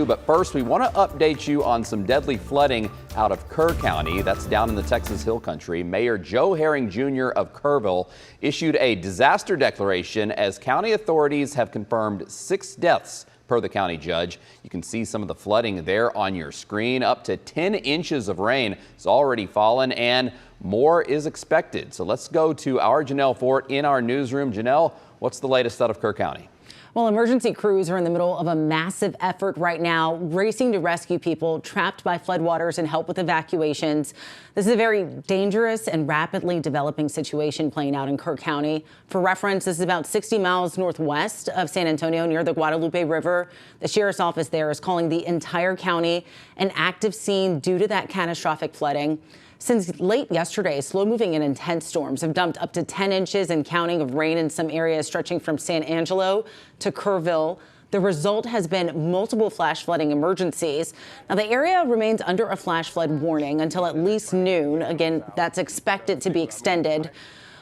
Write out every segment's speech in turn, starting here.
But first, we want to update you on some deadly flooding out of Kerr County. That's down in the Texas Hill Country. Mayor Joe Herring Jr. of Kerrville issued a disaster declaration as county authorities have confirmed 6 deaths per the county judge. You can see some of the flooding there on your screen. Up to 10 inches of rain has already fallen and more is expected. So let's go to our Janelle Fort in our newsroom. Janelle, what's the latest out of Kerr County? Well, emergency crews are in the middle of a massive effort right now, racing to rescue people trapped by floodwaters and help with evacuations. This is a very dangerous and rapidly developing situation playing out in Kerr County. For reference, this is about 60 miles northwest of San Antonio near the Guadalupe River. The sheriff's office there is calling the entire county an active scene due to that catastrophic flooding. Since late yesterday, slow-moving and intense storms have dumped up to 10 inches and counting of rain in some areas stretching from San Angelo to Kerrville. The result has been multiple flash flooding emergencies. Now, the area remains under a flash flood warning until at least noon. Again, that's expected to be extended.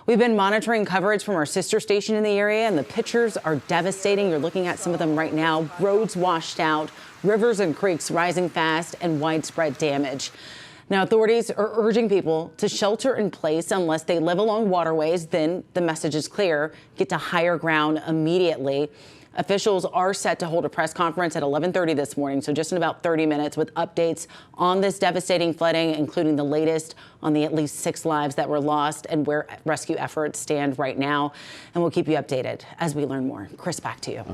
We've been monitoring coverage from our sister station in the area, and the pictures are devastating. You're looking at some of them right now. Roads washed out, rivers and creeks rising fast, and widespread damage. Now, authorities are urging people to shelter in place unless they live along waterways. Then the message is clear: get to higher ground immediately. Officials are set to hold a press conference at 11:30 this morning, so just in about 30 minutes, with updates on this devastating flooding, including the latest on the at least 6 lives that were lost and where rescue efforts stand right now. And we'll keep you updated as we learn more. Chris, back to you.